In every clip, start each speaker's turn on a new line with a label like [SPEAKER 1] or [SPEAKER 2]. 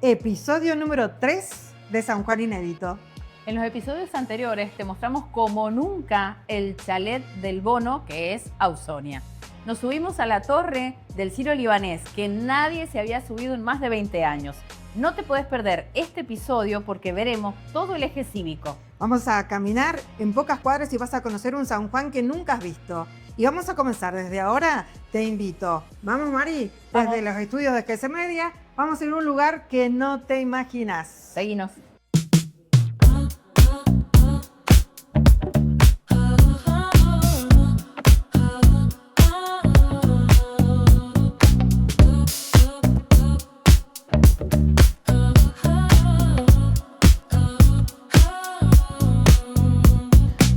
[SPEAKER 1] Episodio número 3 de San Juan Inédito.
[SPEAKER 2] En los episodios anteriores te mostramos como nunca el chalet del Bono, que es Ausonia. Nos subimos a la torre del Ciro Libanés, que nadie se había subido en más de 20 años. No te puedes perder este episodio porque veremos todo el eje cívico.
[SPEAKER 1] Vamos a caminar en pocas cuadras y vas a conocer un San Juan que nunca has visto. Y vamos a comenzar desde ahora, te invito. Vamos, Mari,
[SPEAKER 2] Vamos.
[SPEAKER 1] desde los estudios de GS Media, vamos a ir a un lugar que no te imaginas.
[SPEAKER 2] Seguinos.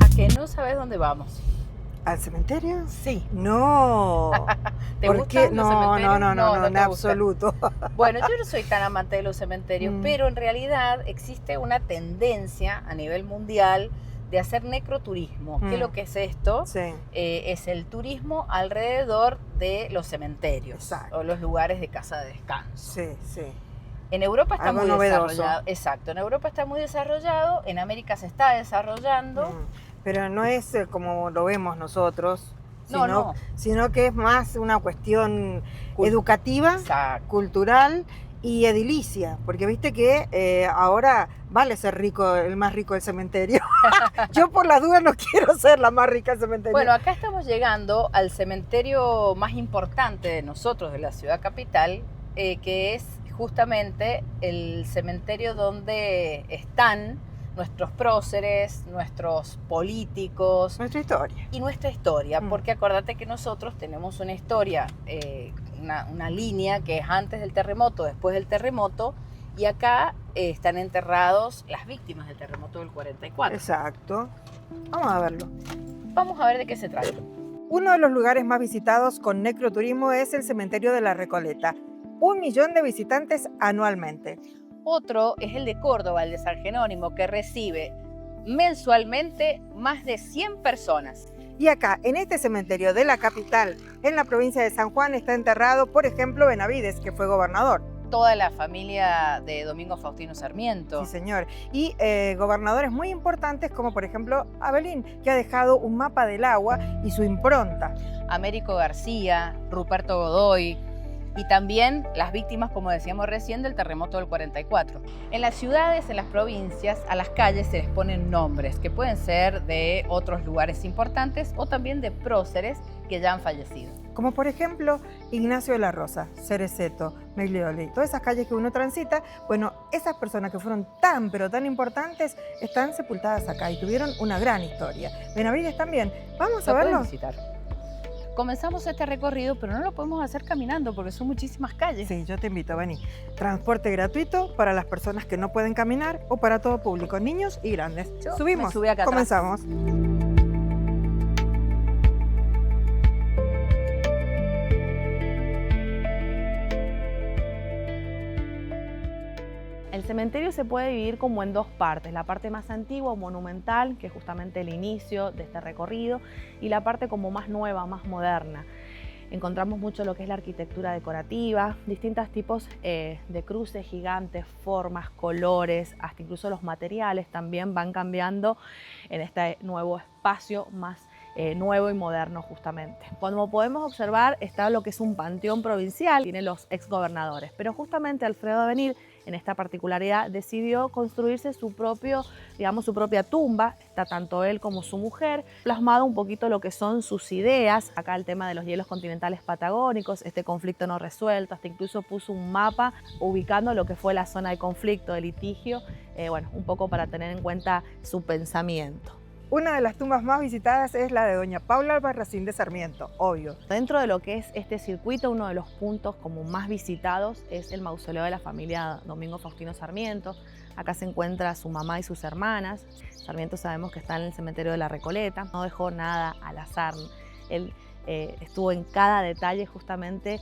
[SPEAKER 2] ¿A que no sabes dónde vamos?
[SPEAKER 1] ¿Al cementerio?
[SPEAKER 2] Sí.
[SPEAKER 1] No.
[SPEAKER 2] ¿Te
[SPEAKER 1] ¿Por
[SPEAKER 2] gustan
[SPEAKER 1] qué?
[SPEAKER 2] los
[SPEAKER 1] No,
[SPEAKER 2] cementerios?
[SPEAKER 1] en
[SPEAKER 2] te gustan.
[SPEAKER 1] absoluto.
[SPEAKER 2] Bueno, yo no soy tan amante de los cementerios,
[SPEAKER 1] Mm.
[SPEAKER 2] pero en realidad existe una tendencia a nivel mundial de hacer necroturismo. ¿Qué es lo que es esto?
[SPEAKER 1] Sí.
[SPEAKER 2] Es el turismo alrededor de los cementerios.
[SPEAKER 1] Exacto.
[SPEAKER 2] O los lugares de casa de descanso.
[SPEAKER 1] Sí, sí.
[SPEAKER 2] En Europa está
[SPEAKER 1] Algo
[SPEAKER 2] muy
[SPEAKER 1] novedoso.
[SPEAKER 2] desarrollado. Exacto, en Europa está muy desarrollado, en América se está desarrollando.
[SPEAKER 1] Pero no es como lo vemos nosotros,
[SPEAKER 2] No.
[SPEAKER 1] sino que es más una cuestión
[SPEAKER 2] Cul-
[SPEAKER 1] educativa,
[SPEAKER 2] Exacto.
[SPEAKER 1] cultural y edilicia. Porque viste que ahora vale ser rico, el más rico del cementerio. Yo por las dudas no quiero ser la más rica del cementerio.
[SPEAKER 2] Bueno, acá estamos llegando al cementerio más importante de nosotros, de la ciudad capital, que es justamente el cementerio donde están nuestros próceres, nuestros políticos
[SPEAKER 1] nuestra historia.
[SPEAKER 2] y nuestra historia,
[SPEAKER 1] Mm.
[SPEAKER 2] porque acordate que nosotros tenemos una historia, una línea que es antes del terremoto, después del terremoto, y acá están enterrados las víctimas del terremoto del 44.
[SPEAKER 1] Exacto. Vamos a verlo.
[SPEAKER 2] Vamos a ver de qué se trata.
[SPEAKER 1] Uno de los lugares más visitados con necroturismo es el cementerio de la Recoleta. 1 millón de visitantes anualmente.
[SPEAKER 2] Otro es el de Córdoba, el de San Jerónimo, que recibe mensualmente más de 100 personas.
[SPEAKER 1] Y acá, en este cementerio de la capital, en la provincia de San Juan, está enterrado, por ejemplo, Benavides, que fue gobernador.
[SPEAKER 2] Toda la familia de Domingo Faustino Sarmiento.
[SPEAKER 1] Sí, señor. Y gobernadores muy importantes, como por ejemplo Abelín, que ha dejado un mapa del agua y su impronta.
[SPEAKER 2] Américo García, Ruperto Godoy y también las víctimas, como decíamos recién, del terremoto del 44. En las ciudades, en las provincias, a las calles se les ponen nombres que pueden ser de otros lugares importantes o también de próceres que ya han fallecido.
[SPEAKER 1] Como por ejemplo Ignacio de la Rosa, Cereceto, Meglioli, todas esas calles que uno transita, bueno, esas personas que fueron tan pero tan importantes están sepultadas acá y tuvieron una gran historia. Benavides también. Vamos a
[SPEAKER 2] Lo pueden
[SPEAKER 1] verlo.
[SPEAKER 2] visitar. Comenzamos este recorrido, pero no lo podemos hacer caminando porque son muchísimas calles.
[SPEAKER 1] Sí, yo te invito, vení. Transporte gratuito para las personas que no pueden caminar o para todo público, niños y grandes.
[SPEAKER 2] Yo
[SPEAKER 1] Subimos,
[SPEAKER 2] me subí acá atrás.
[SPEAKER 1] comenzamos.
[SPEAKER 3] El cementerio se puede dividir como en dos partes, la parte más antigua o monumental, que es justamente el inicio de este recorrido, y la parte como más nueva, más moderna. Encontramos mucho lo que es la arquitectura decorativa, distintos tipos de cruces gigantes, formas, colores, hasta incluso los materiales también van cambiando en este nuevo espacio más nuevo y moderno justamente. Como podemos observar está lo que es un panteón provincial, tiene los exgobernadores, pero justamente Alfredo Avenir en esta particularidad decidió construirse su propia tumba, está tanto él como su mujer, plasmado un poquito lo que son sus ideas, acá el tema de los hielos continentales patagónicos, este conflicto no resuelto, hasta incluso puso un mapa ubicando lo que fue la zona de conflicto, de litigio, bueno, un poco para tener en cuenta su pensamiento.
[SPEAKER 1] Una de las tumbas más visitadas es la de doña Paula Albarracín de Sarmiento, obvio.
[SPEAKER 3] Dentro de lo que es este circuito, uno de los puntos como más visitados es el mausoleo de la familia Domingo Faustino Sarmiento. Acá se encuentra su mamá y sus hermanas. Sarmiento sabemos que está en el cementerio de la Recoleta, no dejó nada al azar. Él estuvo en cada detalle justamente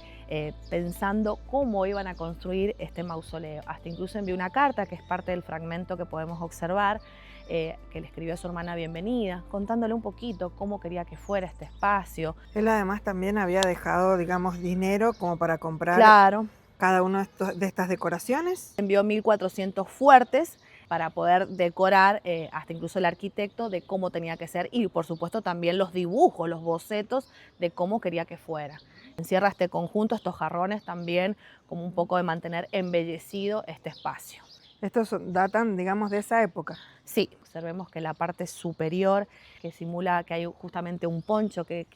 [SPEAKER 3] pensando cómo iban a construir este mausoleo. Hasta incluso envió una carta, que es parte del fragmento que podemos observar, que le escribió a su hermana Bienvenida, contándole un poquito cómo quería que fuera este espacio.
[SPEAKER 1] Él además también había dejado, digamos, dinero como para comprar
[SPEAKER 3] Claro.
[SPEAKER 1] cada una de estas decoraciones?
[SPEAKER 3] Envió 1.400 fuertes para poder decorar hasta incluso el arquitecto de cómo tenía que ser y por supuesto también los dibujos, los bocetos de cómo quería que fuera. Encierra este conjunto, estos jarrones también como un poco de mantener embellecido este espacio.
[SPEAKER 1] Estos datan, digamos, de esa época.
[SPEAKER 3] Sí, observemos que la parte superior que simula que hay justamente un poncho que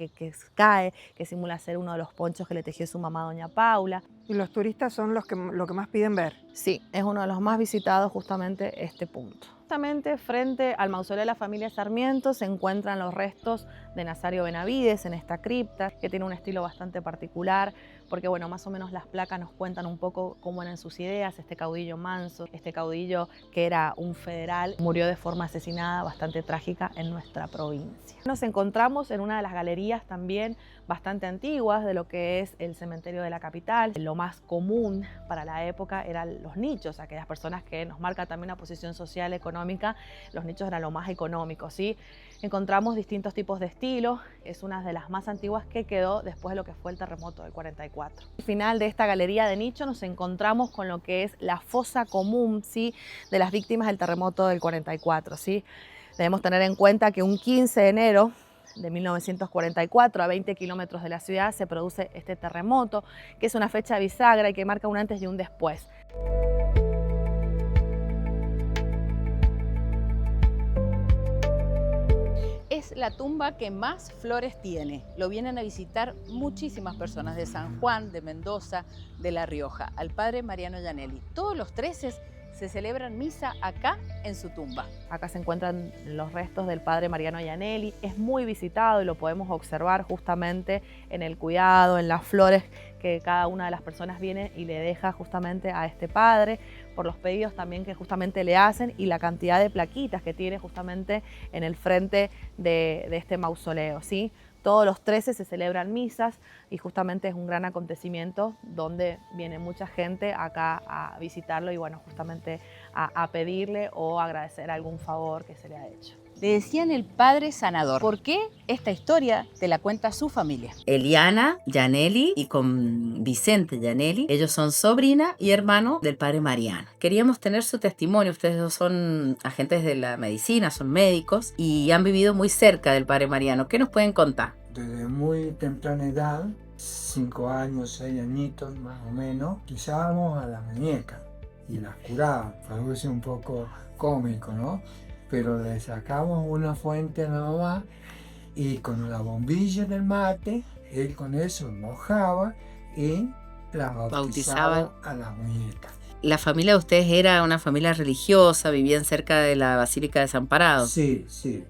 [SPEAKER 3] cae, que simula ser uno de los ponchos que le tejió su mamá doña Paula.
[SPEAKER 1] Y los turistas son lo que más piden ver.
[SPEAKER 3] Sí, es uno de los más visitados justamente este punto. Justamente frente al mausoleo de la familia Sarmiento se encuentran los restos de Nazario Benavides en esta cripta, que tiene un estilo bastante particular, porque bueno, más o menos las placas nos cuentan un poco cómo eran sus ideas, este caudillo manso, este caudillo que era un federal, murió de forma asesinada bastante trágica en nuestra provincia. Nos encontramos en una de las galerías también bastante antiguas de lo que es el cementerio de la capital. Lo más común para la época eran los nichos, aquellas personas que nos marcan también una posición social, económica, los nichos eran lo más económico, ¿sí? Encontramos distintos tipos de estilo, es una de las más antiguas que quedó después de lo que fue el terremoto del 44. Al final de esta galería de nicho nos encontramos con lo que es la fosa común, ¿sí?, de las víctimas del terremoto del 44, ¿sí? Debemos tener en cuenta que un 15 de enero de 1944, a 20 kilómetros de la ciudad, se produce este terremoto, que es una fecha bisagra y que marca un antes y un después.
[SPEAKER 2] Es la tumba que más flores tiene. Lo vienen a visitar muchísimas personas de San Juan, de Mendoza, de La Rioja, al padre Mariano Gianelli. Todos los 13 se celebran misa acá en su tumba.
[SPEAKER 3] Acá se encuentran los restos del padre Mariano Gianelli. Es muy visitado y lo podemos observar justamente en el cuidado, en las flores que cada una de las personas viene y le deja justamente a este padre, por los pedidos también que justamente le hacen y la cantidad de plaquitas que tiene justamente en el frente de este mausoleo, ¿sí? Todos los 13 se celebran misas y justamente es un gran acontecimiento donde viene mucha gente acá a visitarlo y bueno, justamente a pedirle o agradecer algún favor que se le ha hecho.
[SPEAKER 2] Le decían el padre sanador. ¿Por qué? Esta historia te la cuenta su familia.
[SPEAKER 4] Eliana Gianelli y con Vicente Gianelli. Ellos son sobrina y hermano del padre Mariano. Queríamos tener su testimonio. Ustedes dos son agentes de la medicina, son médicos y han vivido muy cerca del padre Mariano. ¿Qué nos pueden contar?
[SPEAKER 5] Desde muy temprana edad, 5 años, 6 añitos más o menos, usábamos a la muñeca y las curábamos. Parece un poco cómico, ¿no? Pero le sacamos una fuente a la mamá y con la bombilla del mate, él con eso mojaba y la bautizaba a la muñeca.
[SPEAKER 4] La familia de ustedes era una familia religiosa, vivían cerca de la Basílica de San Parado.
[SPEAKER 5] Sí, sí.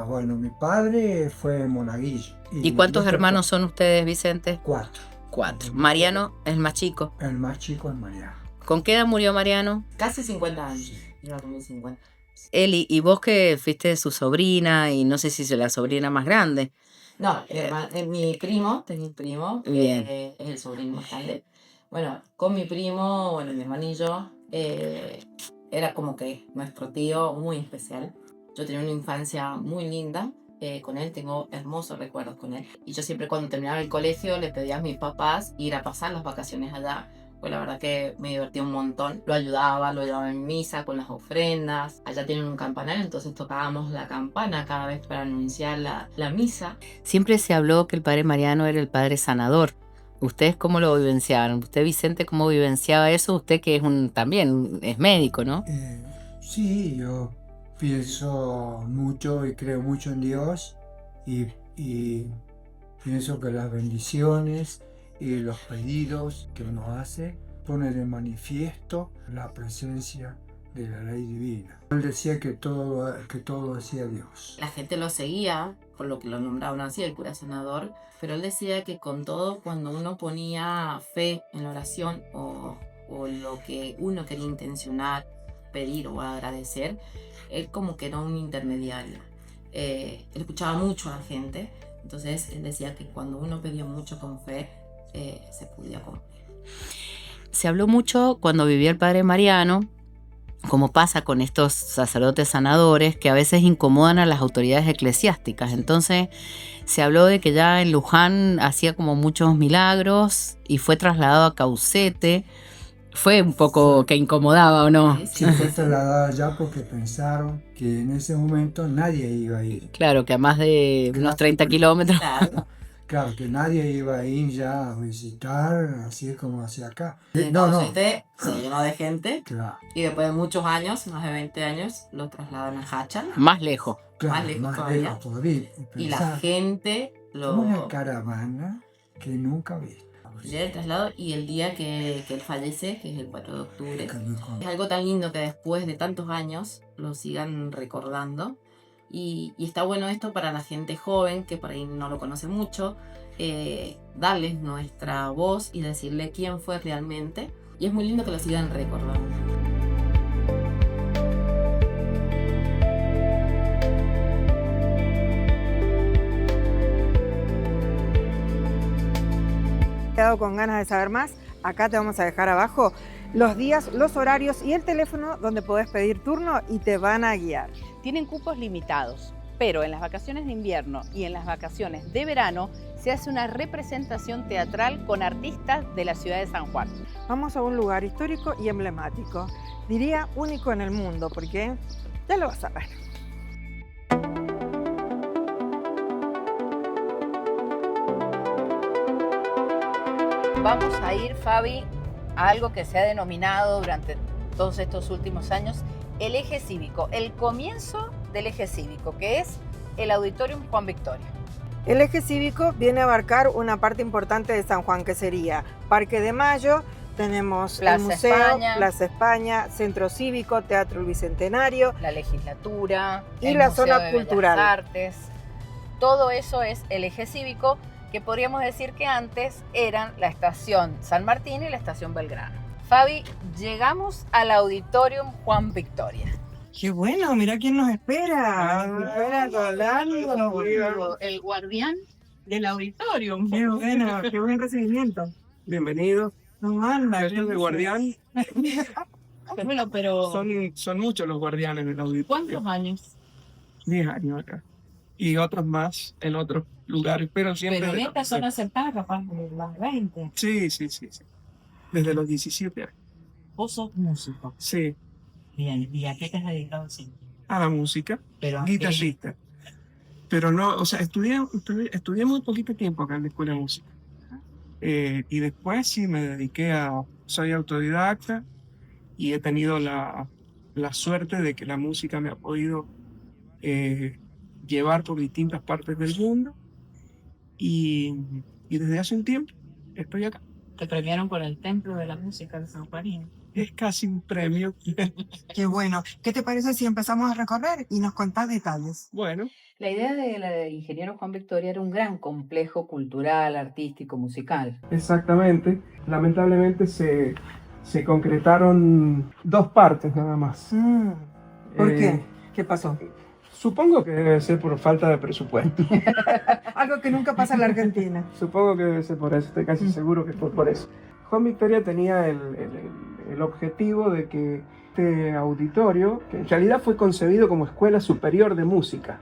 [SPEAKER 5] Bueno, mi padre fue monaguillo.
[SPEAKER 4] ¿Y cuántos hermanos son ustedes, Vicente?
[SPEAKER 5] 4.
[SPEAKER 4] 4. Mariano es el más chico.
[SPEAKER 5] El más chico es Mariano.
[SPEAKER 4] ¿Con qué edad murió Mariano?
[SPEAKER 6] Casi 50 años. Iba a cumplir 50.
[SPEAKER 4] Eli, y vos que fuiste su sobrina y no sé si es la sobrina más grande.
[SPEAKER 6] No, mi primo, tengo un primo,
[SPEAKER 4] Bien.
[SPEAKER 6] es el sobrino más grande. Bueno, con mi primo, bueno, mi hermano y yo, era como que nuestro tío muy especial. Yo tenía una infancia muy linda con él, tengo hermosos recuerdos con él. Y yo siempre cuando terminaba el colegio le pedía a mis papás ir a pasar las vacaciones allá. Pues la verdad que me divertía un montón. Lo llevaba en misa con las ofrendas. Allá tienen un campanario, entonces tocábamos la campana cada vez para anunciar la misa.
[SPEAKER 4] Siempre se habló que el padre Mariano era el padre sanador. ¿Ustedes cómo lo vivenciaron? ¿Usted, Vicente, cómo vivenciaba eso? Usted que es también es médico, ¿no?
[SPEAKER 5] Sí, yo pienso mucho y creo mucho en Dios y pienso que las bendiciones y los pedidos que uno hace ponen de manifiesto la presencia de la ley divina. Él decía que todo hacía Dios.
[SPEAKER 6] La gente lo seguía, por lo que lo nombraban así, el cura sanador, pero él decía que con todo, cuando uno ponía fe en la oración o lo que uno quería intencionar, pedir o agradecer, él como que era un intermediario. Él escuchaba mucho a la gente, entonces él decía que cuando uno pedía mucho con fe, se podía cumplir.
[SPEAKER 4] Se habló mucho cuando vivía el padre Mariano como pasa con estos sacerdotes sanadores, que a veces incomodan a las autoridades eclesiásticas. Entonces se habló de que ya en Luján hacía como muchos milagros y fue trasladado a Caucete. Fue un poco que incomodaba, ¿o no?
[SPEAKER 5] Sí, fue trasladado allá porque pensaron que en ese momento nadie iba a ir.
[SPEAKER 4] Claro, que a más de unos 30 kilómetros.
[SPEAKER 6] Claro.
[SPEAKER 5] Claro, que nadie iba a ir ya a visitar, así como hacia acá.
[SPEAKER 6] Y
[SPEAKER 5] No, no.
[SPEAKER 6] se llenó de gente
[SPEAKER 5] Claro,
[SPEAKER 6] y después de muchos años, más de 20 años, lo trasladan a Hachal.
[SPEAKER 4] Más lejos.
[SPEAKER 5] claro,
[SPEAKER 6] Más lejos todavía.
[SPEAKER 5] lejos todavía.
[SPEAKER 6] Y la
[SPEAKER 5] Pensar,
[SPEAKER 6] gente lo
[SPEAKER 5] una caravana que nunca vi.
[SPEAKER 6] llega el traslado y el día que él fallece, que es el 4 de octubre. Es algo tan lindo que después de tantos años lo sigan recordando. Y está bueno esto para la gente joven que por ahí no lo conoce mucho, darles nuestra voz y decirle quién fue realmente. Y es muy lindo que lo sigan recordando.
[SPEAKER 1] Quedado con ganas de saber más, acá te vamos a dejar abajo los días, los horarios y el teléfono donde podés pedir turno y te van a guiar.
[SPEAKER 2] Tienen cupos limitados, pero en las vacaciones de invierno y en las vacaciones de verano se hace una representación teatral con artistas de la ciudad de San Juan.
[SPEAKER 1] Vamos a un lugar histórico y emblemático, diría único en el mundo, porque ya lo vas a ver.
[SPEAKER 2] Vamos a ir, Fabi, a algo que se ha denominado durante todos estos últimos años el eje cívico, el comienzo del eje cívico, que es el Auditorium Juan Victoria.
[SPEAKER 1] El eje cívico viene a abarcar una parte importante de San Juan, que sería Parque de Mayo, tenemos
[SPEAKER 2] Plaza
[SPEAKER 1] el museo,
[SPEAKER 2] España.
[SPEAKER 1] Plaza España, Centro Cívico, Teatro El Bicentenario,
[SPEAKER 2] La legislatura,
[SPEAKER 1] Y
[SPEAKER 2] el
[SPEAKER 1] la
[SPEAKER 2] Museo
[SPEAKER 1] zona
[SPEAKER 2] de Bellas
[SPEAKER 1] cultural.
[SPEAKER 2] Artes. Todo eso es el eje cívico, que podríamos decir que antes eran la estación San Martín y la estación Belgrano. Fabi, llegamos al Auditorium Juan Victoria.
[SPEAKER 1] ¡Qué bueno! Mira quién nos espera. Espera, Rolando.
[SPEAKER 2] El guardián del auditorium.
[SPEAKER 1] ¡Qué bueno! ¡Qué buen recibimiento!
[SPEAKER 7] Bienvenidos.
[SPEAKER 1] No anda.
[SPEAKER 7] Yo soy guardián.
[SPEAKER 2] Bueno, pero
[SPEAKER 7] Son muchos los guardianes del auditorio.
[SPEAKER 2] ¿cuántos años?
[SPEAKER 7] 10 años acá. Y otros más en otros lugares, pero siempre...
[SPEAKER 8] Pero en esta zona cercana, capaz de más 20.
[SPEAKER 7] Sí. Desde los 17 años.
[SPEAKER 8] Vos sos músico.
[SPEAKER 7] Sí.
[SPEAKER 8] Bien, ¿y a qué te has dedicado siempre?
[SPEAKER 7] A la música.
[SPEAKER 8] Pero
[SPEAKER 7] Guitarrista. Pero no, o sea, estudié muy poquito tiempo acá en la escuela de música. Y después sí me dediqué soy autodidacta y he tenido la suerte de que la música me ha podido llevar por distintas partes del mundo y desde hace un tiempo estoy acá.
[SPEAKER 8] te premiaron con el Templo de la Música de San Juan.
[SPEAKER 7] Es casi un premio.
[SPEAKER 1] ¡Qué bueno! ¿Qué te parece si empezamos a recorrer y nos contás detalles?
[SPEAKER 7] Bueno,
[SPEAKER 2] La idea del ingeniero Juan Victoria era un gran complejo cultural, artístico, musical.
[SPEAKER 7] exactamente. Lamentablemente se concretaron 2 partes nada más.
[SPEAKER 1] ¿Por
[SPEAKER 7] Eh,
[SPEAKER 1] qué? ¿Qué pasó?
[SPEAKER 7] Supongo que debe ser por falta de presupuesto.
[SPEAKER 1] Algo que nunca pasa en la Argentina.
[SPEAKER 7] Supongo que debe ser por eso, estoy casi seguro que fue por eso. Juan Victoria tenía el objetivo de que este auditorio, que en realidad fue concebido como Escuela Superior de Música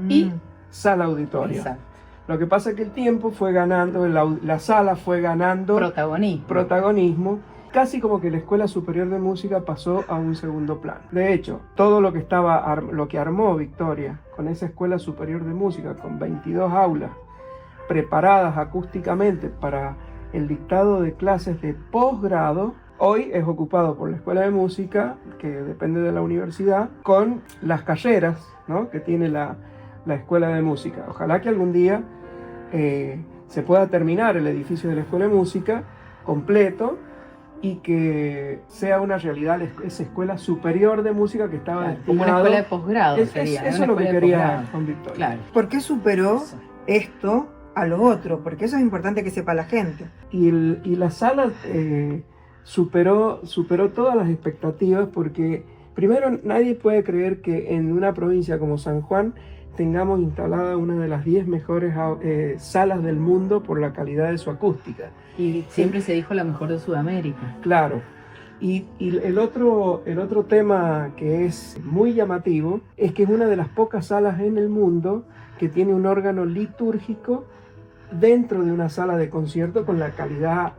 [SPEAKER 7] y sala auditorio.
[SPEAKER 2] Exacto.
[SPEAKER 7] Lo que pasa es que el tiempo fue ganando, la sala fue ganando protagonismo, casi como que la Escuela Superior de Música pasó a un segundo plano. De hecho, todo lo que armó Victoria con esa Escuela Superior de Música, con 22 aulas preparadas acústicamente para el dictado de clases de posgrado, hoy es ocupado por la Escuela de Música, que depende de la universidad, con las carreras, ¿no?, que tiene la Escuela de Música. Ojalá que algún día se pueda terminar el edificio de la Escuela de Música completo y que sea una realidad esa Escuela Superior de Música que estaba
[SPEAKER 2] Como una
[SPEAKER 7] destinado...
[SPEAKER 2] escuela de posgrado sería.
[SPEAKER 7] Eso es lo que quería Juan Victoria.
[SPEAKER 2] Claro.
[SPEAKER 1] ¿Por qué superó esto a lo otro? Porque eso es importante que sepa la gente.
[SPEAKER 7] Y la sala superó todas las expectativas, porque primero nadie puede creer que en una provincia como San Juan tengamos instalada una de las 10 mejores salas del mundo por la calidad de su acústica.
[SPEAKER 2] Y siempre se dijo la mejor de Sudamérica.
[SPEAKER 7] Claro, Y el otro tema que es muy llamativo es que es una de las pocas salas en el mundo que tiene un órgano litúrgico dentro de una sala de concierto con la calidad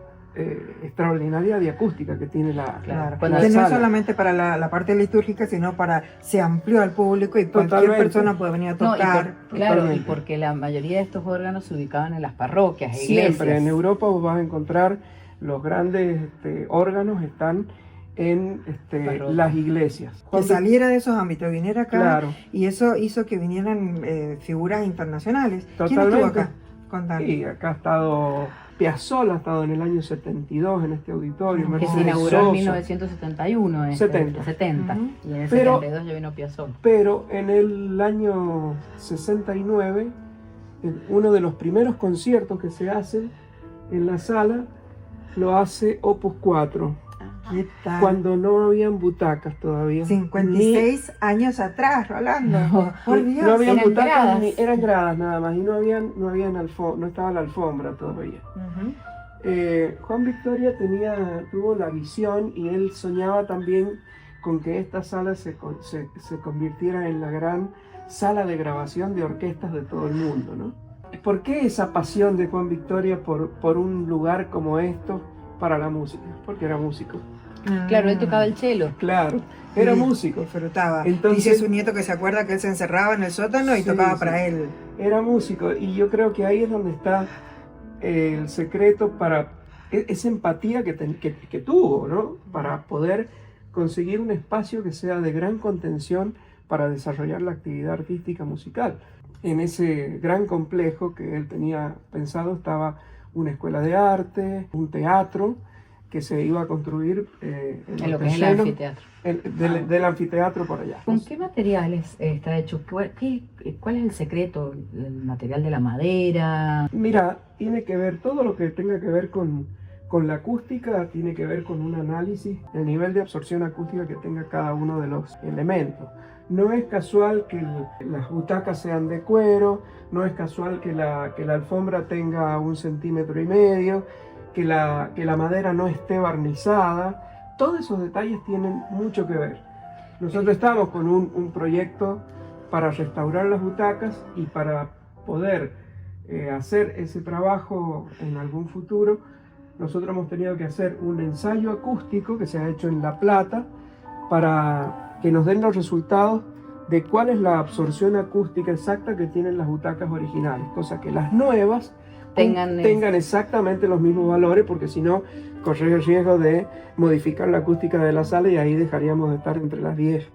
[SPEAKER 7] extraordinaria de acústica que tiene la
[SPEAKER 1] Que no es
[SPEAKER 7] sala.
[SPEAKER 1] solamente para la parte litúrgica, sino se amplió al público y cualquier
[SPEAKER 7] Totalmente.
[SPEAKER 1] persona puede venir a
[SPEAKER 4] No,
[SPEAKER 1] tocar.
[SPEAKER 2] Claro, y
[SPEAKER 7] Totalmente.
[SPEAKER 2] porque la mayoría de estos órganos se ubicaban en las parroquias, e iglesias.
[SPEAKER 7] Siempre en Europa vos vas a encontrar los grandes órganos están en
[SPEAKER 2] Parroquia.
[SPEAKER 7] las iglesias.
[SPEAKER 1] Que saliera de esos ámbitos, viniera acá,
[SPEAKER 7] Claro.
[SPEAKER 1] y eso hizo que vinieran figuras internacionales. ¿Quién
[SPEAKER 7] Totalmente.
[SPEAKER 1] estuvo acá? Contanos.
[SPEAKER 7] Y acá ha estado Piazzolla, ha estado en el año 72 en este auditorio.
[SPEAKER 2] Que
[SPEAKER 7] Mercedes
[SPEAKER 2] se inauguró en
[SPEAKER 7] Sosa.
[SPEAKER 2] 1971,
[SPEAKER 7] 70.
[SPEAKER 2] 70.
[SPEAKER 1] Ujú.
[SPEAKER 2] Y en el
[SPEAKER 7] Pero-
[SPEAKER 2] 72 ya vino Piazzolla.
[SPEAKER 7] Pero en el año 69, uno de los primeros conciertos que se hacen en la sala lo hace Opus 4,
[SPEAKER 1] ¿Qué tal?
[SPEAKER 7] cuando no habían butacas todavía.
[SPEAKER 1] 56 años atrás, Rolando.
[SPEAKER 2] No.
[SPEAKER 1] Por
[SPEAKER 7] Ni-
[SPEAKER 1] Dios.
[SPEAKER 7] no habían
[SPEAKER 2] eran
[SPEAKER 7] butacas,
[SPEAKER 2] gradas.
[SPEAKER 7] eran gradas nada más, y no estaba la alfombra todavía.
[SPEAKER 1] Ujú.
[SPEAKER 7] Juan Victoria tuvo la visión y él soñaba también con que esta sala se convirtiera en la gran sala de grabación de orquestas de todo el mundo, ¿no? ¿Por qué esa pasión de Juan Victoria por un lugar como esto para la música? Porque era músico.
[SPEAKER 2] Claro, él tocaba el cello.
[SPEAKER 7] Claro, era
[SPEAKER 1] Sí,
[SPEAKER 7] músico.
[SPEAKER 1] Disfrutaba.
[SPEAKER 7] Entonces-
[SPEAKER 1] Dice su nieto que se acuerda que él se encerraba en el sótano y
[SPEAKER 7] Sí,
[SPEAKER 1] tocaba
[SPEAKER 7] sí.
[SPEAKER 1] para él.
[SPEAKER 7] Era músico y yo creo que ahí es donde está el secreto para esa empatía que tuvo, ¿no? Para poder conseguir un espacio que sea de gran contención para desarrollar la actividad artística musical. En ese gran complejo que él tenía pensado estaba una escuela de arte, un teatro que se iba a construir
[SPEAKER 2] En lo que es el
[SPEAKER 7] terreno
[SPEAKER 2] anfiteatro.
[SPEAKER 7] del anfiteatro por allá.
[SPEAKER 2] ¿Con qué materiales está hecho? ¿Cuál es el secreto? ¿El material de la madera?
[SPEAKER 7] Mira, tiene que ver, todo lo que tenga que ver con la acústica, tiene que ver con un análisis del nivel de absorción acústica que tenga cada uno de los elementos. No es casual que las butacas sean de cuero, no es casual que la alfombra tenga 1,5 centímetros, que la madera no esté barnizada. Todos esos detalles tienen mucho que ver. Nosotros estamos con un proyecto para restaurar las butacas y para poder hacer ese trabajo en algún futuro. Nosotros hemos tenido que hacer un ensayo acústico que se ha hecho en La Plata para que nos den los resultados de cuál es la absorción acústica exacta que tienen las butacas originales, cosa que las nuevas tengan exactamente los mismos valores, porque si no, correr el riesgo de modificar la acústica de la sala y ahí dejaríamos de estar entre las 10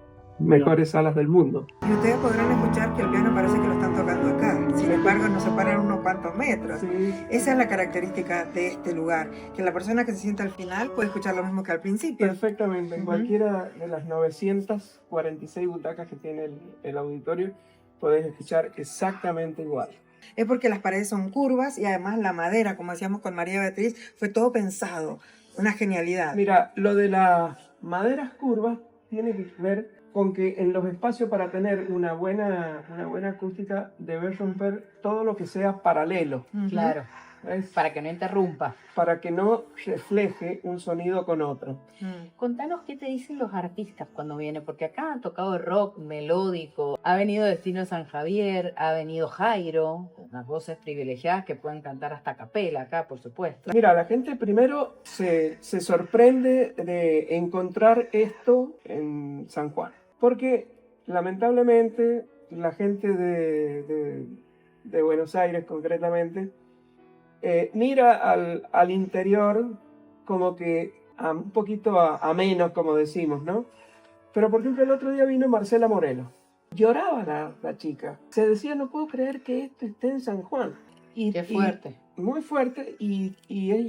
[SPEAKER 7] mejores salas del mundo.
[SPEAKER 1] Y ustedes podrán escuchar que el piano parece que lo están tocando acá. Sin embargo, nos separan unos cuantos metros.
[SPEAKER 7] Sí.
[SPEAKER 1] Esa es la característica de este lugar, que la persona que se sienta al final puede escuchar lo mismo que al principio.
[SPEAKER 7] Perfectamente, en
[SPEAKER 1] Ujú.
[SPEAKER 7] cualquiera de las 946 butacas que tiene el auditorio, podés escuchar exactamente igual.
[SPEAKER 1] Es porque las paredes son curvas y además la madera, como decíamos con María Beatriz, fue todo pensado. Una genialidad.
[SPEAKER 7] Mira, lo de las maderas curvas tiene que ver con que en los espacios, para tener una buena acústica, debes romper todo lo que sea paralelo,
[SPEAKER 1] Ujú.
[SPEAKER 2] Claro,
[SPEAKER 7] ¿ves?
[SPEAKER 2] para que no interrumpa.
[SPEAKER 7] Para que no refleje un sonido con otro.
[SPEAKER 1] Mm.
[SPEAKER 2] Contanos qué te dicen los artistas cuando vienen, porque acá han tocado rock melódico, ha venido Destino San Javier, ha venido Jairo, unas voces privilegiadas que pueden cantar hasta a capela acá, por supuesto.
[SPEAKER 7] Mira, la gente primero se sorprende de encontrar esto en San Juan, porque lamentablemente la gente de Buenos Aires concretamente mira al interior como que un poquito a menos, como decimos, ¿no? Pero por ejemplo el otro día vino Marcela Morelo. Lloraba la chica. Se decía, no puedo creer que esto esté en San Juan.
[SPEAKER 2] Qué fuerte.
[SPEAKER 7] Muy fuerte, y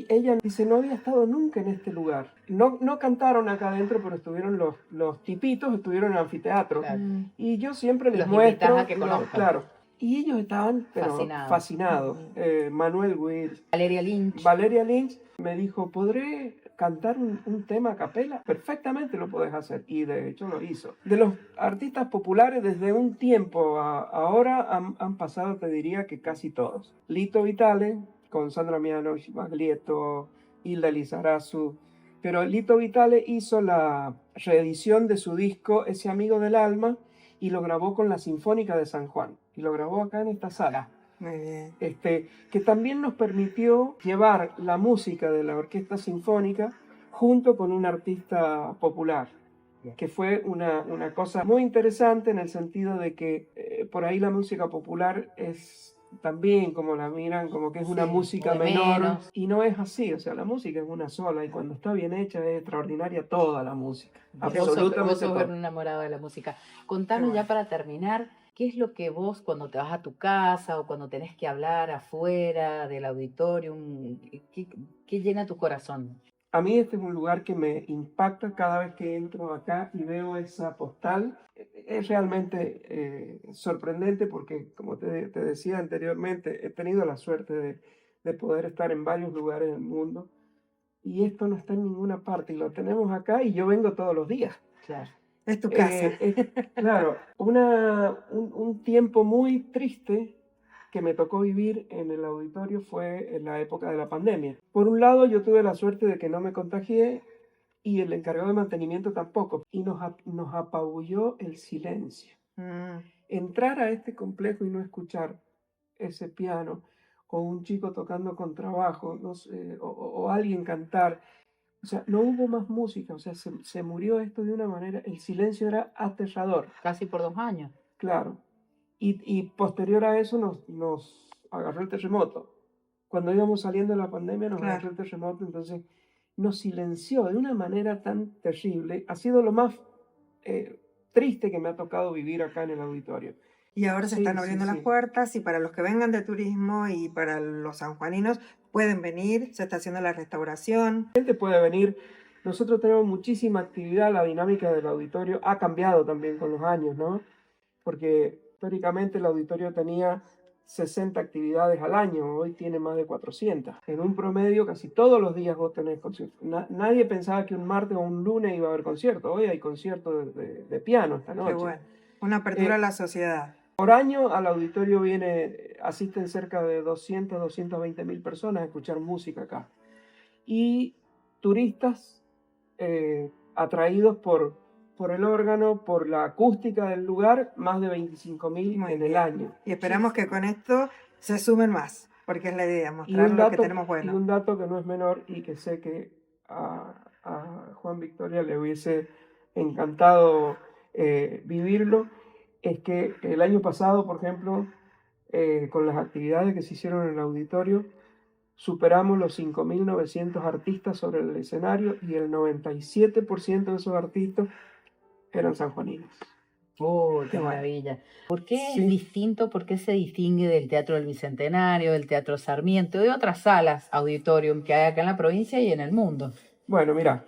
[SPEAKER 7] ella dice, no había estado nunca en este lugar. No cantaron acá adentro, pero estuvieron los tipitos, estuvieron en el anfiteatro.
[SPEAKER 2] Claro.
[SPEAKER 7] Y yo siempre les
[SPEAKER 2] Los
[SPEAKER 7] muestro,
[SPEAKER 2] invitas a que conozcan.
[SPEAKER 7] claro. Y ellos estaban pero
[SPEAKER 2] Fascinados.
[SPEAKER 7] fascinados. Manuel Wills,
[SPEAKER 2] Valeria Lynch.
[SPEAKER 7] Valeria Lynch me dijo, ¿podré cantar un tema a capela? Perfectamente lo podés hacer, y de hecho lo hizo. De los artistas populares, desde un tiempo ahora han pasado, te diría que casi todos. Lito Vitale, con Sandra Mianovich, Baglietto, Hilda Lizarazu, Pero Lito Vitale hizo la reedición de su disco Ese Amigo del Alma y lo grabó con la Sinfónica de San Juan. Y lo grabó acá en esta sala.
[SPEAKER 1] Muy bien.
[SPEAKER 7] Que también nos permitió llevar la música de la orquesta sinfónica junto con un artista popular, que fue una cosa muy interesante en el sentido de que por ahí la música popular es también, como la miran, como que es una música
[SPEAKER 2] de
[SPEAKER 7] menor,
[SPEAKER 2] menos.
[SPEAKER 7] y no es así, o sea, la música es una sola y cuando está bien hecha es extraordinaria toda la música, absolutamente
[SPEAKER 2] Vos sos
[SPEAKER 7] toda.
[SPEAKER 2] un enamorado de la música. Contanos
[SPEAKER 1] Qué
[SPEAKER 2] ya
[SPEAKER 1] bueno.
[SPEAKER 2] para terminar, ¿qué es lo que vos cuando te vas a tu casa o cuando tenés que hablar afuera del auditorium, qué llena tu corazón?
[SPEAKER 7] A mí este es un lugar que me impacta cada vez que entro acá y veo esa postal. Es realmente sorprendente porque, como te decía anteriormente, he tenido la suerte de poder estar en varios lugares del mundo y esto no está en ninguna parte y lo tenemos acá y yo vengo todos los días.
[SPEAKER 2] Claro.
[SPEAKER 1] Es tu casa.
[SPEAKER 7] Claro, un tiempo muy triste que me tocó vivir en el auditorio fue en la época de la pandemia. Por un lado, yo tuve la suerte de que no me contagié y el encargado de mantenimiento tampoco. Y nos apabulló el silencio.
[SPEAKER 1] Mm.
[SPEAKER 7] Entrar a este complejo y no escuchar ese piano o un chico tocando con trabajo, no sé, o alguien cantar. O sea, no hubo más música, o sea, se murió esto de una manera, el silencio era aterrador,
[SPEAKER 2] Casi por 2 años.
[SPEAKER 7] claro. Y posterior a eso nos agarró el terremoto. Cuando íbamos saliendo de la pandemia nos agarró el terremoto, entonces nos silenció de una manera tan terrible. Ha sido lo más triste que me ha tocado vivir acá en el auditorio.
[SPEAKER 1] Y ahora se
[SPEAKER 7] Sí,
[SPEAKER 1] están
[SPEAKER 7] sí,
[SPEAKER 1] abriendo las
[SPEAKER 7] sí.
[SPEAKER 1] puertas y para los que vengan de turismo y para los sanjuaninos pueden venir, se está haciendo la restauración.
[SPEAKER 7] La gente puede venir. Nosotros tenemos muchísima actividad, la dinámica del auditorio ha cambiado también con los años, ¿no? Porque históricamente el auditorio tenía 60 actividades al año, hoy tiene más de 400. En un promedio casi todos los días vos tenés conciertos. Nadie pensaba que un martes o un lunes iba a haber concierto, hoy hay concierto de piano esta noche.
[SPEAKER 1] Qué bueno. Una apertura a la sociedad.
[SPEAKER 7] Por año al auditorio asisten cerca de 200, 220 mil personas a escuchar música acá. Y turistas atraídos por el órgano, por la acústica del lugar, más de 25.000
[SPEAKER 1] Muy
[SPEAKER 7] en
[SPEAKER 1] bien.
[SPEAKER 7] el año.
[SPEAKER 1] Y esperamos que con esto se sumen más, porque es la idea,
[SPEAKER 7] Y
[SPEAKER 1] mostrar
[SPEAKER 7] un
[SPEAKER 1] lo que
[SPEAKER 7] dato,
[SPEAKER 1] tenemos
[SPEAKER 7] y
[SPEAKER 1] bueno.
[SPEAKER 7] un dato que no es menor y que sé que a Juan Victoria le hubiese encantado vivirlo, es que el año pasado, por ejemplo, con las actividades que se hicieron en el auditorio, superamos los 5.900 artistas sobre el escenario y el 97% de esos artistas eran sanjuaninos.
[SPEAKER 2] ¡Oh, qué
[SPEAKER 1] Qué bueno.
[SPEAKER 2] maravilla! ¿Por qué
[SPEAKER 7] Sí.
[SPEAKER 2] es distinto? ¿Por qué se distingue del Teatro del Bicentenario, del Teatro Sarmiento, de otras salas, auditorium que hay acá en la provincia y en el mundo?
[SPEAKER 7] Bueno, mira,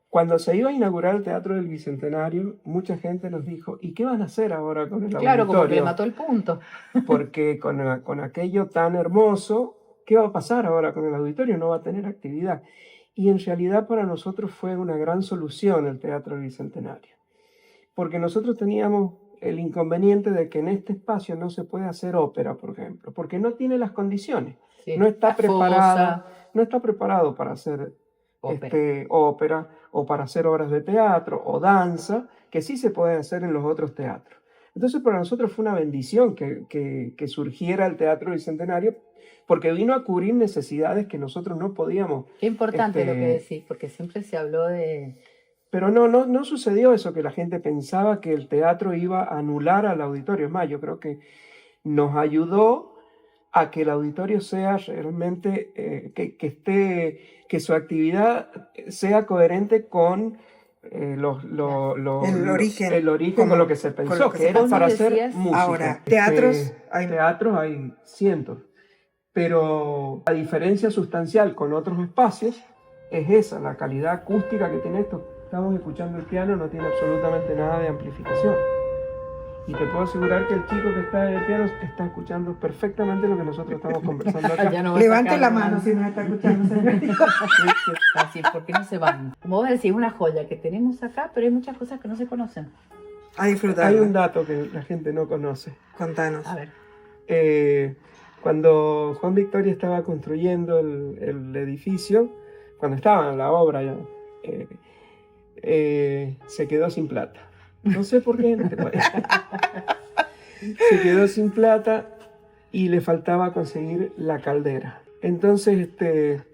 [SPEAKER 7] cuando se iba a inaugurar el Teatro del Bicentenario, mucha gente nos dijo, ¿y qué van a hacer ahora con el
[SPEAKER 2] Claro, como que le
[SPEAKER 7] auditorio?
[SPEAKER 2] mató el punto.
[SPEAKER 7] Porque con aquello tan hermoso, ¿qué va a pasar ahora con el auditorio? No va a tener actividad. Y en realidad para nosotros fue una gran solución el Teatro del Bicentenario. Porque nosotros teníamos el inconveniente de que en este espacio no se puede hacer ópera, por ejemplo, porque no tiene las condiciones.
[SPEAKER 2] Sí,
[SPEAKER 7] No está
[SPEAKER 2] la
[SPEAKER 7] preparado,
[SPEAKER 2] fosa,
[SPEAKER 7] no está preparado para hacer
[SPEAKER 2] ópera.
[SPEAKER 7] ópera o para hacer obras de teatro o danza, que sí se puede hacer en los otros teatros. Entonces para nosotros fue una bendición que surgiera el Teatro Bicentenario, porque vino a cubrir necesidades que nosotros no podíamos.
[SPEAKER 2] Qué importante lo que
[SPEAKER 7] Este,
[SPEAKER 2] decís, porque siempre se habló de...
[SPEAKER 7] Pero no sucedió eso, que la gente pensaba que el teatro iba a anular al auditorio. Es más, yo creo que nos ayudó a que el auditorio sea realmente, que su actividad sea coherente con
[SPEAKER 1] El origen,
[SPEAKER 7] con lo que se
[SPEAKER 1] con
[SPEAKER 7] pensó,
[SPEAKER 1] lo que
[SPEAKER 7] que
[SPEAKER 1] se
[SPEAKER 7] era
[SPEAKER 2] pensó.
[SPEAKER 7] para
[SPEAKER 2] Vos
[SPEAKER 7] hacer
[SPEAKER 2] decías,
[SPEAKER 7] música.
[SPEAKER 1] ahora, teatros hay-
[SPEAKER 7] teatros hay cientos, pero la diferencia sustancial con otros espacios es esa, la calidad acústica que tiene esto. Estamos escuchando el piano, no tiene absolutamente nada de amplificación. Y te puedo asegurar que el chico que está en el piano está escuchando perfectamente lo que nosotros estamos conversando acá.
[SPEAKER 2] Ya no va a
[SPEAKER 1] Levante
[SPEAKER 2] sacar
[SPEAKER 1] la
[SPEAKER 2] más.
[SPEAKER 1] mano si nos está escuchando, señorita.
[SPEAKER 2] Así, ¿por qué no se van? Como vos decís, una joya que tenemos acá, pero hay muchas cosas que no se conocen.
[SPEAKER 1] A disfrutar.
[SPEAKER 7] Hay un dato que la gente no conoce.
[SPEAKER 1] Contanos.
[SPEAKER 2] A ver.
[SPEAKER 7] Cuando Juan Victoria estaba construyendo el edificio, cuando estaba en la obra, se quedó sin plata. No sé por qué, no te puedo decir. Se quedó sin plata y le faltaba conseguir la caldera. Entonces,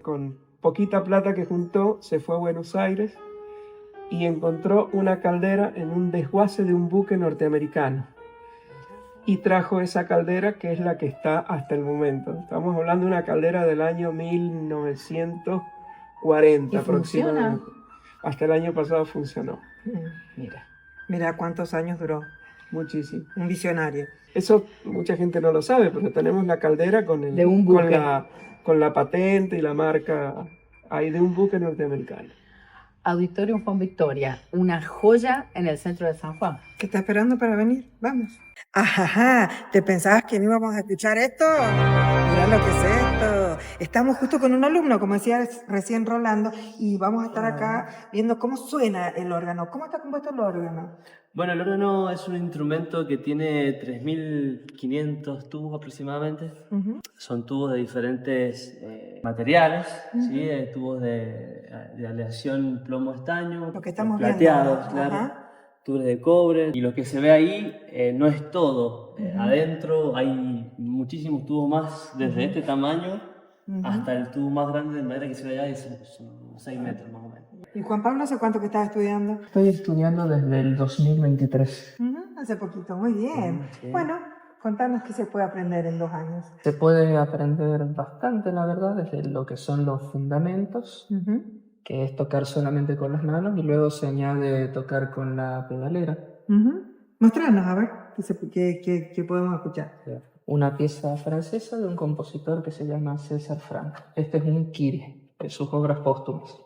[SPEAKER 7] con poquita plata que juntó, se fue a Buenos Aires y encontró una caldera en un desguace de un buque norteamericano. Y trajo esa caldera, que es la que está hasta el momento. Estamos hablando de una caldera del año 1940 aproximadamente. Hasta el año pasado funcionó.
[SPEAKER 1] Mira cuántos años duró.
[SPEAKER 7] Muchísimo.
[SPEAKER 1] Un visionario.
[SPEAKER 7] Eso mucha gente no lo sabe, pero tenemos la caldera con la patente y la marca ahí de un buque norteamericano.
[SPEAKER 2] Auditorium Juan Victoria, una joya en el centro de San Juan.
[SPEAKER 1] ¿Qué está esperando para venir? Vamos. Ajá, ¿te pensabas que no íbamos a escuchar esto? Mira lo que es esto. Estamos justo con un alumno, como decía recién Rolando, y vamos a estar acá viendo cómo suena el órgano. ¿Cómo está compuesto el órgano?
[SPEAKER 9] Bueno, el órgano es un instrumento que tiene 3.500 tubos aproximadamente. Son tubos de diferentes materiales, ¿sí? Tubos de aleación plomo-estaño,
[SPEAKER 1] Lo que estamos
[SPEAKER 9] plateados,
[SPEAKER 1] viendo.
[SPEAKER 9] claro,
[SPEAKER 1] Ajá.
[SPEAKER 9] tubos de cobre. Y lo que se ve ahí no es todo. Adentro hay muchísimos tubos más, desde este tamaño hasta el tubo más grande de madera que se ve allá, son 6 metros más o menos.
[SPEAKER 1] ¿Y Juan Pablo hace cuánto que estás estudiando?
[SPEAKER 10] Estoy estudiando desde el 2023.
[SPEAKER 1] Hace poquito, muy bien.
[SPEAKER 10] Sí.
[SPEAKER 1] Bueno, contanos qué se puede aprender en 2 años.
[SPEAKER 10] Se puede aprender bastante, la verdad, desde lo que son los fundamentos, que es tocar solamente con las manos, y luego se añade tocar con la pedalera.
[SPEAKER 1] Mostrarnos, a ver, qué podemos escuchar.
[SPEAKER 10] Una pieza francesa de un compositor que se llama César Franck. Este es un Kyrie, de sus obras póstumas.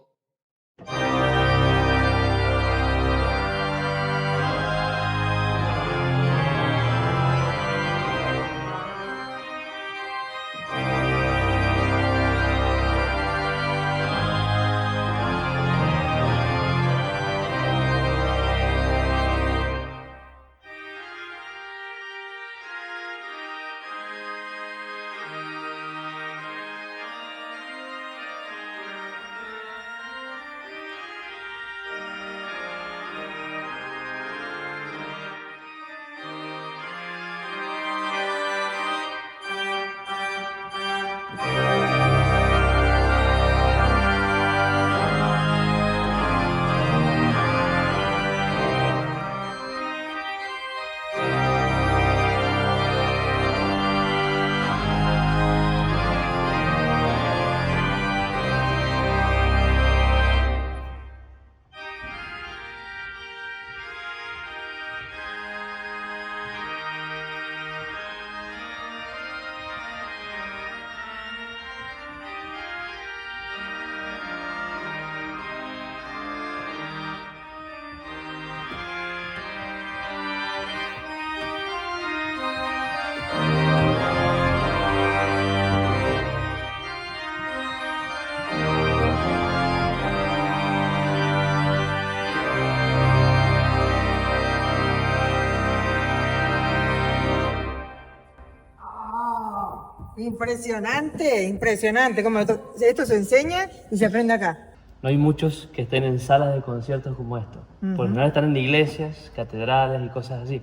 [SPEAKER 1] Impresionante, impresionante. Como esto se enseña y se aprende acá.
[SPEAKER 9] No hay muchos que estén en salas de conciertos como esto. Por lo general están en iglesias, catedrales y cosas así.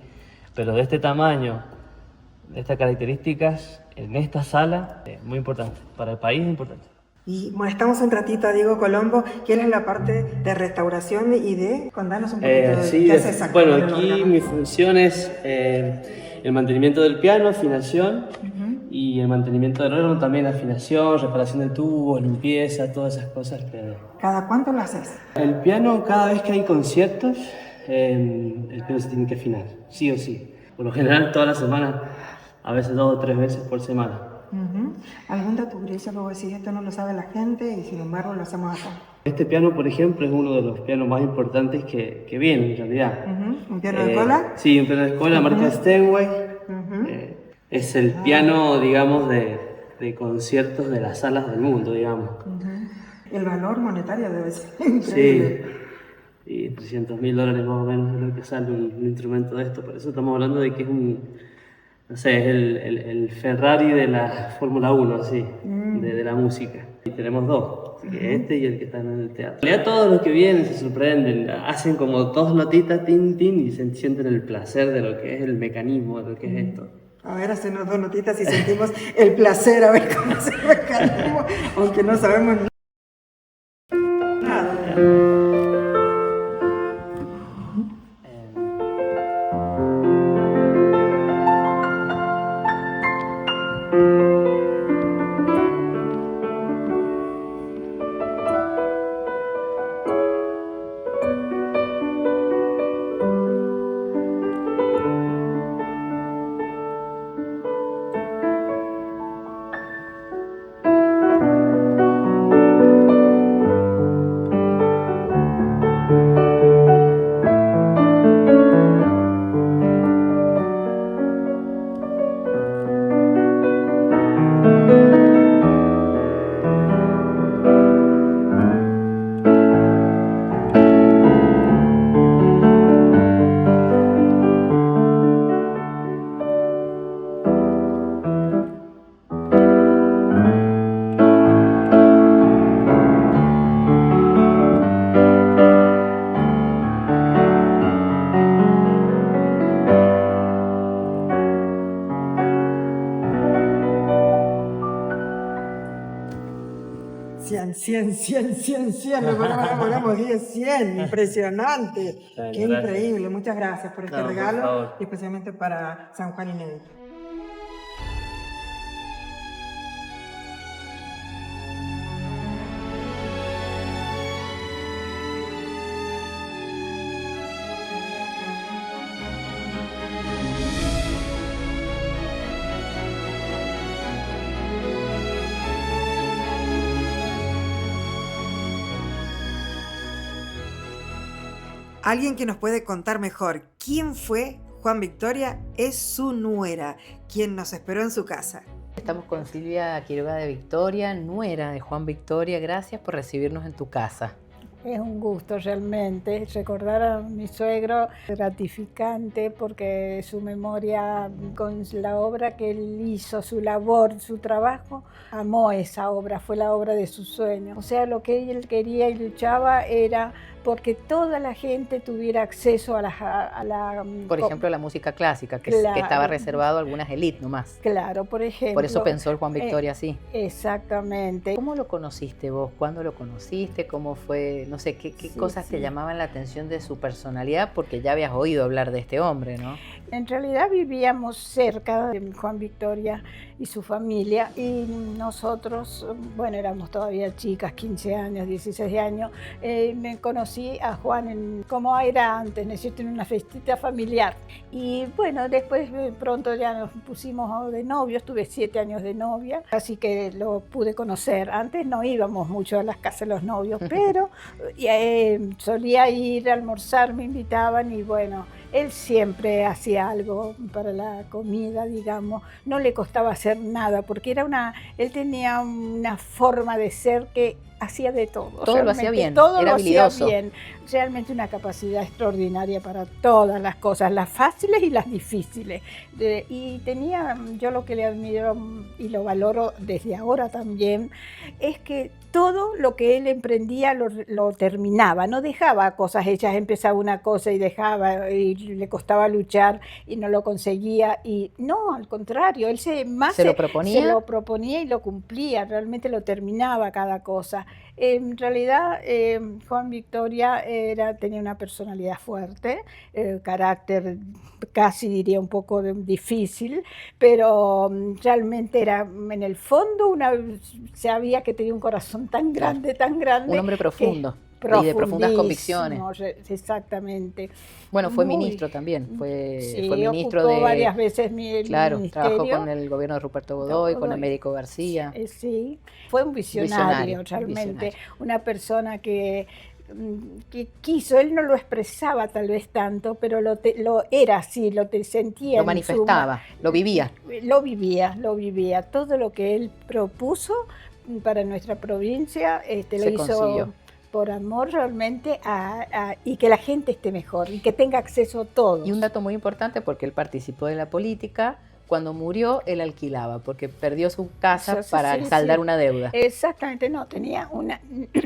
[SPEAKER 9] Pero de este tamaño, de estas características, en esta sala, es muy importante. Para el país es importante.
[SPEAKER 1] Y molestamos un ratito a Diego Colombo, que él es la parte de restauración y de... Contanos un poquito de qué hace exactamente.
[SPEAKER 9] Bueno, aquí mi función es el mantenimiento del piano, afinación, y el mantenimiento del órgano también, afinación, reparación de tubos, limpieza, todas esas cosas.
[SPEAKER 1] ¿Cada cuánto lo haces?
[SPEAKER 9] El piano, cada vez que hay conciertos, el piano se tiene que afinar, sí o sí. Por lo general, todas las semanas, a veces 2 o 3 veces por semana.
[SPEAKER 1] ¿Algún dato curioso que vos decís, esto no lo sabe la gente y sin embargo lo hacemos acá?
[SPEAKER 9] Este piano, por ejemplo, es uno de los pianos más importantes que viene en realidad.
[SPEAKER 1] ¿Un piano de cola?
[SPEAKER 9] Sí, un piano de cola, marca Steinway. Es el piano, digamos, de conciertos de las salas del mundo, digamos.
[SPEAKER 1] El valor monetario debe ser increíble.
[SPEAKER 9] Sí, y $300.000 más o menos es lo que sale un instrumento de esto. Por eso estamos hablando de que es no sé, es el Ferrari de la Fórmula 1, así, de la música. Y tenemos dos, así que este y el que está en el teatro. Ya todos los que vienen se sorprenden, hacen como dos notitas, tin, tin, y se sienten el placer de lo que es el mecanismo, de lo que es esto.
[SPEAKER 1] A ver, hacernos dos notitas y sentimos el placer, a ver cómo es el mecanismo, aunque no sabemos nada. Cien, volamos 10, 100, impresionante, qué increíble, muchas gracias por este regalo y especialmente para San Juan Inédito. Alguien que nos puede contar mejor quién fue Juan Victoria es su nuera, quien nos esperó en su casa.
[SPEAKER 2] Estamos con Silvia Quiroga de Victoria, nuera de Juan Victoria. Gracias por recibirnos en tu casa.
[SPEAKER 11] Es un gusto realmente recordar a mi suegro, gratificante porque su memoria con la obra que él hizo, su labor, su trabajo, amó esa obra, fue la obra de su sueño. O sea, lo que él quería y luchaba era porque toda la gente tuviera acceso a la
[SPEAKER 2] por ejemplo, la música clásica, que estaba reservado a algunas élites nomás.
[SPEAKER 11] Claro, por ejemplo.
[SPEAKER 2] Por eso pensó el Juan Victoria así.
[SPEAKER 11] Exactamente.
[SPEAKER 2] ¿Cómo lo conociste vos? ¿Cuándo lo conociste? ¿Cómo fue? No sé, ¿qué cosas te llamaban la atención de su personalidad? Porque ya habías oído hablar de este hombre, ¿no?
[SPEAKER 11] En realidad vivíamos cerca de Juan Victoria y su familia y nosotros, bueno, éramos todavía chicas, 15 años, 16 años, me conocí a Juan como era antes, necesito en una festita familiar. Y bueno, después pronto ya nos pusimos de novios, tuve 7 años de novia, así que lo pude conocer. Antes no íbamos mucho a las casas de los novios, pero solía ir a almorzar, me invitaban y bueno, él siempre hacía algo para la comida, digamos, no le costaba hacer nada, porque él tenía una forma de ser que hacía de todo.
[SPEAKER 2] Todo lo hacía bien,
[SPEAKER 11] todo
[SPEAKER 2] era
[SPEAKER 11] lo
[SPEAKER 2] habilidoso.
[SPEAKER 11] hacía bien. Realmente una capacidad extraordinaria para todas las cosas, las fáciles y las difíciles. Y tenía, yo lo que le admiro y lo valoro desde ahora también, es que todo lo que él emprendía lo terminaba, no dejaba cosas hechas, empezaba una cosa y dejaba, y le costaba luchar y no lo conseguía. Y no, al contrario, él se lo proponía y lo cumplía, realmente lo terminaba cada cosa. En realidad, Juan Victoria tenía una personalidad fuerte, carácter casi diría un poco difícil, pero realmente era en el fondo sabía que tenía un corazón tan grande,
[SPEAKER 2] un hombre profundo y de profundas convicciones.
[SPEAKER 11] Exactamente.
[SPEAKER 2] Bueno, fue ministro también, fue ministro
[SPEAKER 11] ocupó varias veces
[SPEAKER 2] Claro,
[SPEAKER 11] ministerio.
[SPEAKER 2] trabajó con el gobierno de Ruperto Godoy, con Américo García.
[SPEAKER 11] Sí, fue un visionario realmente, una persona que quiso, él no lo expresaba tal vez tanto, pero lo era así, sentía.
[SPEAKER 2] Lo manifestaba, lo vivía.
[SPEAKER 11] Lo vivía. Todo lo que él propuso para nuestra provincia lo hizo consiguió. Por amor realmente y que la gente esté mejor y que tenga acceso a todo.
[SPEAKER 2] Y un dato muy importante, porque él participó de la política, cuando murió él alquilaba, porque perdió su casa
[SPEAKER 11] Sí,
[SPEAKER 2] para
[SPEAKER 11] sí,
[SPEAKER 2] saldar
[SPEAKER 11] sí.
[SPEAKER 2] una deuda.
[SPEAKER 11] Exactamente, no, tenía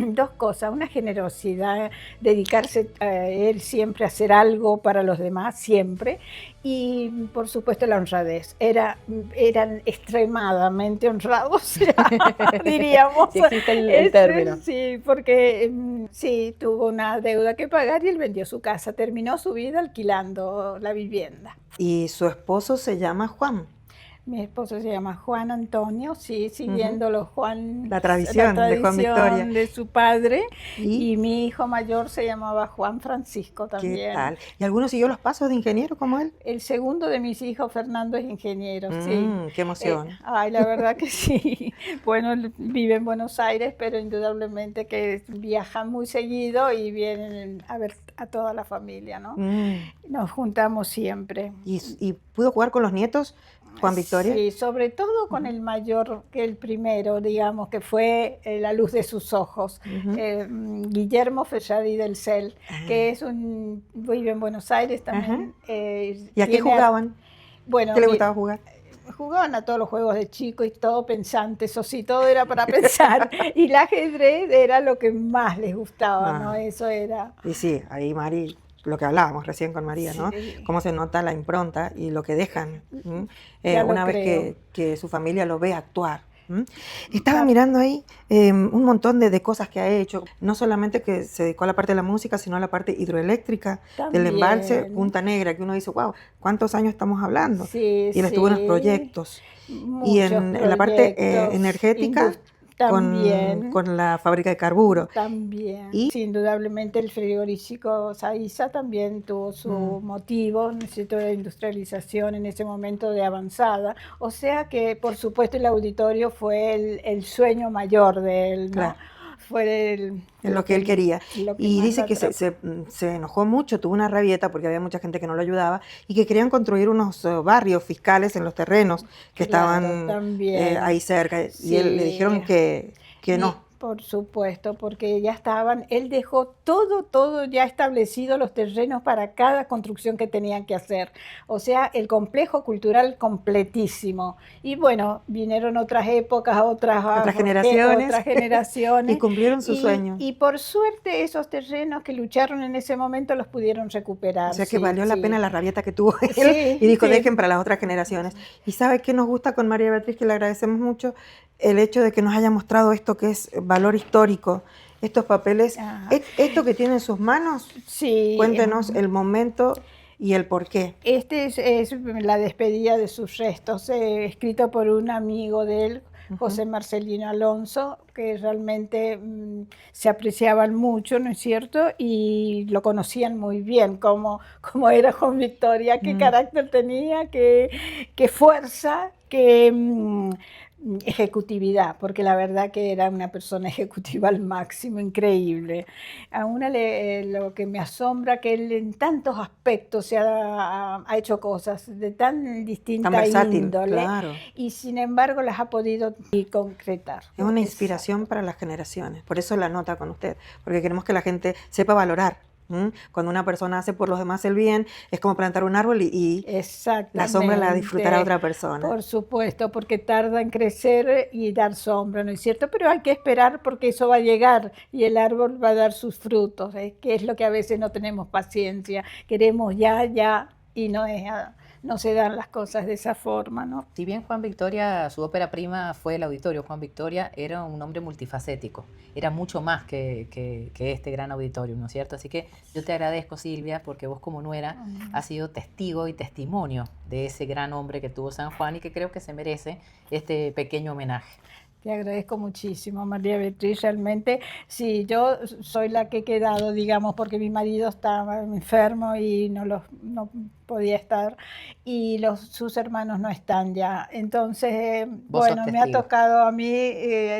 [SPEAKER 11] dos cosas, una generosidad, dedicarse a él siempre a hacer algo para los demás, siempre, y por supuesto la honradez. Eran extremadamente honrados, diríamos.
[SPEAKER 2] Si existe el término.
[SPEAKER 11] Sí, porque sí, tuvo una deuda que pagar y él vendió su casa, terminó su vida alquilando la vivienda.
[SPEAKER 1] Y su esposo se llama Juan.
[SPEAKER 11] Mi esposo se llama Juan Antonio, sí, siguiendo
[SPEAKER 1] La tradición de Juan Victoria.
[SPEAKER 11] de su padre.
[SPEAKER 1] ¿Y
[SPEAKER 11] Y mi hijo mayor se llamaba Juan Francisco
[SPEAKER 1] qué
[SPEAKER 11] también.
[SPEAKER 1] tal? ¿Y alguno siguió los pasos de ingeniero como él?
[SPEAKER 11] El segundo de mis hijos, Fernando, es ingeniero, sí.
[SPEAKER 1] Qué emoción.
[SPEAKER 11] Ay, la verdad que sí. Bueno, él vive en Buenos Aires, pero indudablemente que viajan muy seguido y vienen a ver a toda la familia, ¿no? Nos juntamos siempre.
[SPEAKER 1] ¿Y pudo jugar con los nietos, Juan Victoria?
[SPEAKER 11] Sí, sobre todo con el mayor, que el primero, digamos, que fue la luz de sus ojos, Guillermo Ferrari del Cel, que vive en Buenos Aires también.
[SPEAKER 1] ¿Y a qué jugaban?
[SPEAKER 11] Bueno,
[SPEAKER 1] ¿Qué le gustaba jugar?
[SPEAKER 11] jugaban a todos los juegos de chico y todo pensante, eso sí, todo era para pensar. Y el ajedrez era lo que más les gustaba, ¿no? Eso era...
[SPEAKER 1] Y sí, ahí Mari, lo que hablábamos recién con María, ¿no?
[SPEAKER 11] Sí.
[SPEAKER 1] Cómo se nota la impronta y lo que dejan
[SPEAKER 11] Ya lo
[SPEAKER 1] una vez
[SPEAKER 11] creo.
[SPEAKER 1] que su familia lo ve actuar. Estaba mirando ahí un montón de cosas que ha hecho, no solamente que se dedicó a la parte de la música, sino a la parte hidroeléctrica del embalse Punta Negra, que uno dice, wow, ¿cuántos años estamos hablando?
[SPEAKER 11] Sí,
[SPEAKER 1] Y él estuvo en los proyectos. Y en la parte energética,
[SPEAKER 11] también.
[SPEAKER 1] con la fábrica de carburo.
[SPEAKER 11] También.
[SPEAKER 1] Y-
[SPEAKER 11] Sí, indudablemente el frigorífico Saiza también tuvo su motivo, ¿no es cierto?, de industrialización en ese momento de avanzada. O sea que, por supuesto, el auditorio fue el sueño mayor de él, ¿no?
[SPEAKER 1] Claro.
[SPEAKER 11] Fue
[SPEAKER 1] lo que él quería.
[SPEAKER 11] lo que
[SPEAKER 1] Y
[SPEAKER 11] más
[SPEAKER 1] dice
[SPEAKER 11] lo
[SPEAKER 1] que
[SPEAKER 11] atrapó.
[SPEAKER 1] se enojó mucho, tuvo una rabieta porque había mucha gente que no lo ayudaba y que querían construir unos barrios fiscales en los terrenos que
[SPEAKER 11] Claro,
[SPEAKER 1] estaban
[SPEAKER 11] también.
[SPEAKER 1] ahí cerca.
[SPEAKER 11] Sí.
[SPEAKER 1] Y él, le dijeron que no.
[SPEAKER 11] Por supuesto, porque ya estaban, él dejó todo ya establecido, los terrenos para cada construcción que tenían que hacer. O sea, el complejo cultural completísimo. Y bueno, vinieron otras épocas, otras generaciones.
[SPEAKER 1] Y cumplieron su sueño.
[SPEAKER 11] Y por suerte esos terrenos que lucharon en ese momento los pudieron recuperar.
[SPEAKER 1] O sea que
[SPEAKER 11] sí,
[SPEAKER 1] valió la
[SPEAKER 11] sí.
[SPEAKER 1] pena la rabieta que tuvo él
[SPEAKER 11] Sí,
[SPEAKER 1] y dijo,
[SPEAKER 11] sí.
[SPEAKER 1] dejen para las otras generaciones. ¿Y sabe qué nos gusta con María Beatriz, que le agradecemos mucho? El hecho de que nos haya mostrado esto que es valor histórico, estos papeles, esto que tiene en sus manos.
[SPEAKER 11] Sí.
[SPEAKER 1] Cuéntenos el momento y el porqué.
[SPEAKER 11] Este es la despedida de sus restos, escrito por un amigo de él, José Marcelino Alonso, que realmente se apreciaban mucho, ¿no es cierto? Y lo conocían muy bien, cómo era Juan Victoria, qué carácter tenía, qué fuerza, qué ejecutividad, porque la verdad que era una persona ejecutiva al máximo, increíble. A una lo que me asombra que él en tantos aspectos ha hecho cosas de tan distinta
[SPEAKER 1] Tan versátil,
[SPEAKER 11] índole,
[SPEAKER 1] claro.
[SPEAKER 11] y sin embargo las ha podido concretar.
[SPEAKER 1] Es una inspiración para las generaciones, por eso la nota con usted, porque queremos que la gente sepa valorar. Cuando una persona hace por los demás el bien, es como plantar un árbol y la sombra la disfrutará otra persona.
[SPEAKER 11] Por supuesto, porque tarda en crecer y dar sombra, ¿no es cierto? Pero hay que esperar porque eso va a llegar y el árbol va a dar sus frutos, que es lo que a veces no tenemos paciencia, queremos ya, y no se dan las cosas de esa forma, ¿no?
[SPEAKER 2] Si bien Juan Victoria, su ópera prima fue el auditorio, Juan Victoria era un hombre multifacético, era mucho más que este gran auditorio, ¿no es cierto? Así que yo te agradezco, Silvia, porque vos como nuera has sido testigo y testimonio de ese gran hombre que tuvo San Juan y que creo que se merece este pequeño homenaje.
[SPEAKER 11] Te agradezco muchísimo, María Beatriz, realmente. Sí, yo soy la que he quedado, digamos, porque mi marido estaba enfermo y no podía estar, y sus hermanos no están ya. Entonces, bueno, me ha tocado a mí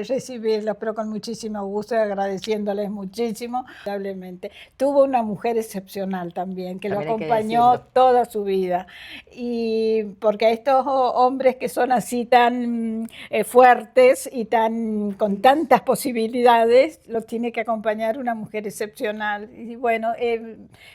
[SPEAKER 11] recibirlos, pero con muchísimo gusto y agradeciéndoles muchísimo. Probablemente. Tuvo una mujer excepcional también, que lo acompañó toda su vida. Y porque a estos hombres que son así tan fuertes y con tantas posibilidades, los tiene que acompañar una mujer excepcional. Y bueno,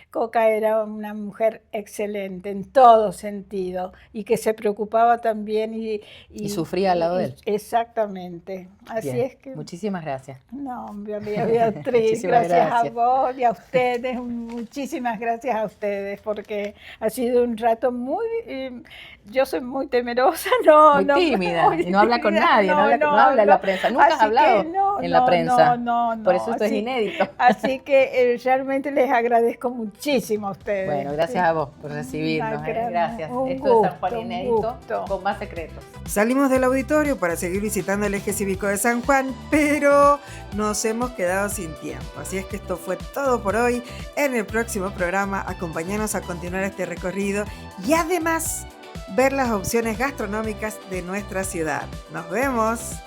[SPEAKER 11] Coca era una mujer excelente en todo sentido y que se preocupaba también
[SPEAKER 2] y sufría al lado de él.
[SPEAKER 11] Exactamente. Así
[SPEAKER 2] Bien.
[SPEAKER 11] es que...
[SPEAKER 2] Muchísimas gracias.
[SPEAKER 11] No, mi amiga Beatriz, gracias a vos y a ustedes, muchísimas gracias a ustedes, porque ha sido un rato muy... yo soy muy temerosa,
[SPEAKER 2] muy tímida, y no habla con nadie, no habla en la prensa, nunca has hablado en la prensa, por eso esto es inédito.
[SPEAKER 11] Así que realmente les agradezco muchísimo a ustedes.
[SPEAKER 2] Bueno, gracias a vos por recibirnos, gracias. Esto es San Juan Inédito con más secretos.
[SPEAKER 1] Salimos del auditorio para seguir visitando el eje cívico de San Juan, pero nos hemos quedado sin tiempo. Así es que esto fue todo por hoy. En el próximo programa, acompáñanos a continuar este recorrido y además ver las opciones gastronómicas de nuestra ciudad. ¡Nos vemos!